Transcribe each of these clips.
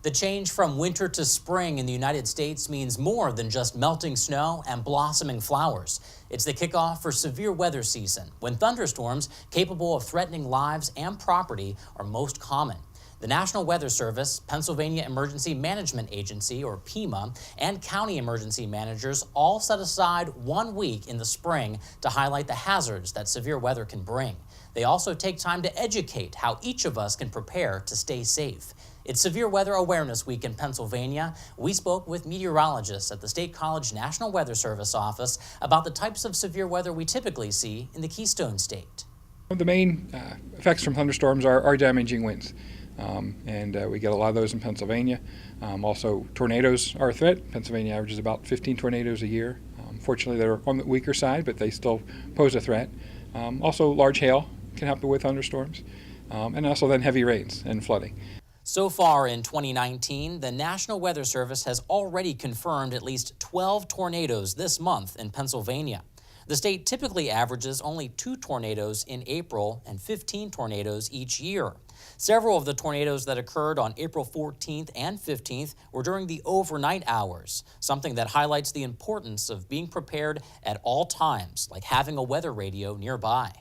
The change from winter to spring in the United States means more than just melting snow and blossoming flowers. It's the kickoff for severe weather season, when thunderstorms capable of threatening lives and property are most common. The National Weather Service, Pennsylvania Emergency Management Agency, or PEMA, and county emergency managers all set aside 1 week in the spring to highlight the hazards that severe weather can bring. They also take time to educate how each of us can prepare to stay safe. It's Severe Weather Awareness Week in Pennsylvania. We spoke with meteorologists at the State College National Weather Service office about the types of severe weather we typically see in the Keystone State. The main effects from thunderstorms are damaging winds, and we get a lot of those in Pennsylvania. Also, tornadoes are a threat. Pennsylvania averages about 15 tornadoes a year. Fortunately, they're on the weaker side, but they still pose a threat. Also, large hail can happen with thunderstorms, and also then heavy rains and flooding. So far in 2019, the National Weather Service has already confirmed at least 12 tornadoes this month in Pennsylvania. The state typically averages only 2 tornadoes in April and 15 tornadoes each year. Several of the tornadoes that occurred on April 14th and 15th were during the overnight hours, something that highlights the importance of being prepared at all times, like having a weather radio nearby.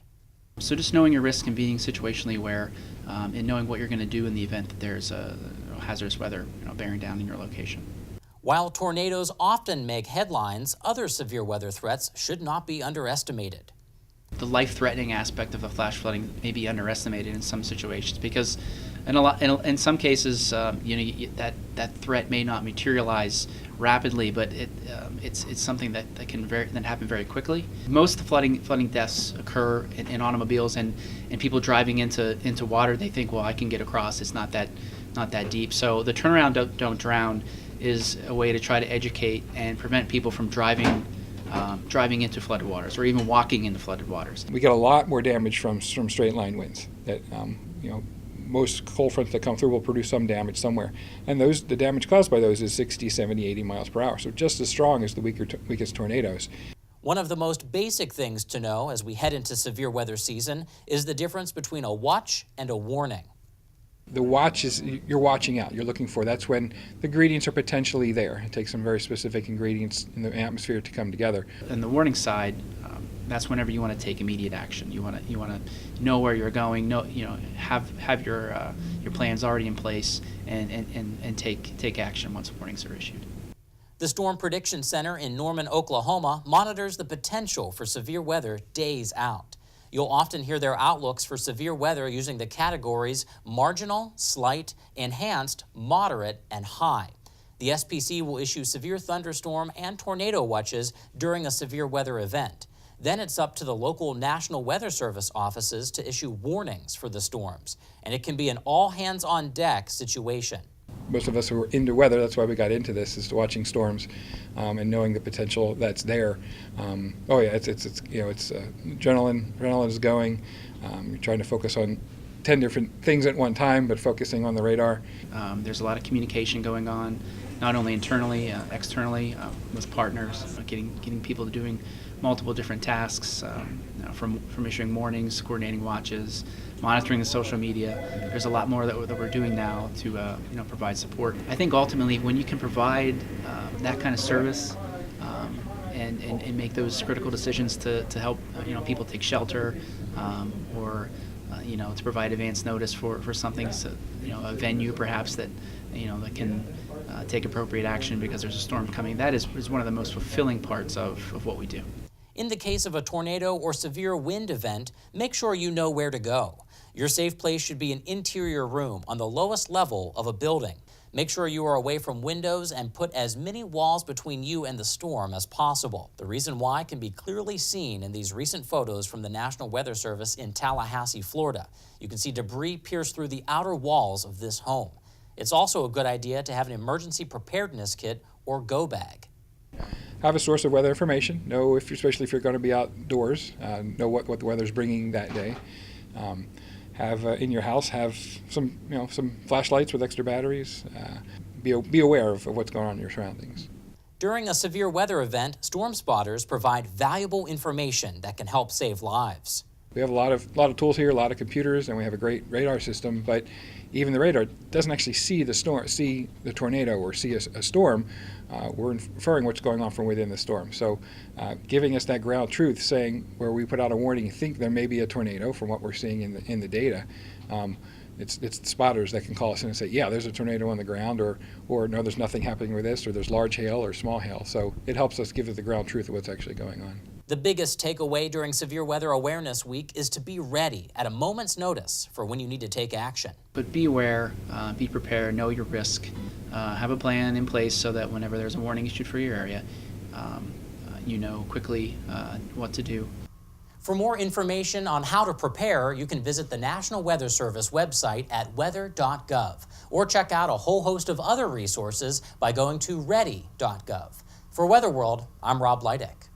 So just knowing your risk and being situationally aware, and knowing what you're going to do in the event that there's a hazardous weather bearing down in your location. While tornadoes often make headlines, other severe weather threats should not be underestimated. The life-threatening aspect of the flash flooding may be underestimated in some situations because in some cases, that threat may not materialize rapidly, but it's something that can happen very quickly. Most of the flooding deaths occur in automobiles and people driving into water. They think, well, I can get across. It's not that deep. So the turnaround don't drown is a way to try to educate and prevent people from driving into flooded waters or even walking into flooded waters. We get a lot more damage from straight line winds. That most cold fronts that come through will produce some damage somewhere, and the damage caused by those is 60, 70, 80 miles per hour, so just as strong as the weakest tornadoes. One of the most basic things to know as we head into severe weather season is the difference between a watch and a warning. The watch is you're watching out. You're looking for. That's when the ingredients are potentially there. It takes some very specific ingredients in the atmosphere to come together. And the warning side, that's whenever you want to take immediate action. You want to know where you're going. Have your plans already in place and take action once warnings are issued. The Storm Prediction Center in Norman, Oklahoma, monitors the potential for severe weather days out. You'll often hear their outlooks for severe weather using the categories marginal, slight, enhanced, moderate, and high. The SPC will issue severe thunderstorm and tornado watches during a severe weather event. Then it's up to the local National Weather Service offices to issue warnings for the storms, and it can be an all-hands-on-deck situation. Most of us who are into weather, that's why we got into this, is watching storms and knowing the potential that's there. It's adrenaline is going. You're trying to focus on 10 different things at one time, but focusing on the radar. There's a lot of communication going on, not only internally, externally, with partners, getting people to doing multiple different tasks, from issuing warnings, coordinating watches, monitoring the social media. There's a lot more that we're doing now to provide support. I think ultimately when you can provide that kind of service and make those critical decisions to help people take shelter or to provide advance notice for something, so, a venue perhaps that that can take appropriate action because there's a storm coming. That is one of the most fulfilling parts of what we do. In the case of a tornado or severe wind event, make sure you know where to go. Your safe place should be an interior room on the lowest level of a building. Make sure you are away from windows and put as many walls between you and the storm as possible. The reason why can be clearly seen in these recent photos from the National Weather Service in Tallahassee, Florida. You can see debris pierce through the outer walls of this home. It's also a good idea to have an emergency preparedness kit or go bag. Have a source of weather information. Know especially if you're going to be outdoors, know what the weather's bringing that day. Have in your house some flashlights with extra batteries. Be aware of what's going on in your surroundings. During a severe weather event, storm spotters provide valuable information that can help save lives. We have a lot of tools here, a lot of computers, and we have a great radar system. But even the radar doesn't actually see the tornado, or see a storm. We're inferring what's going on from within the storm. So, giving us that ground truth, saying where we put out a warning, you think there may be a tornado from what we're seeing in the data. It's the spotters that can call us in and say, yeah, there's a tornado on the ground, or no, there's nothing happening with this, or there's large hail or small hail. So it helps us give it the ground truth of what's actually going on. The biggest takeaway during Severe Weather Awareness Week is to be ready at a moment's notice for when you need to take action. But be aware, be prepared, know your risk, have a plan in place so that whenever there's a warning issued for your area, you know quickly what to do. For more information on how to prepare, you can visit the National Weather Service website at weather.gov, or check out a whole host of other resources by going to ready.gov. For Weather World, I'm Rob Leidick.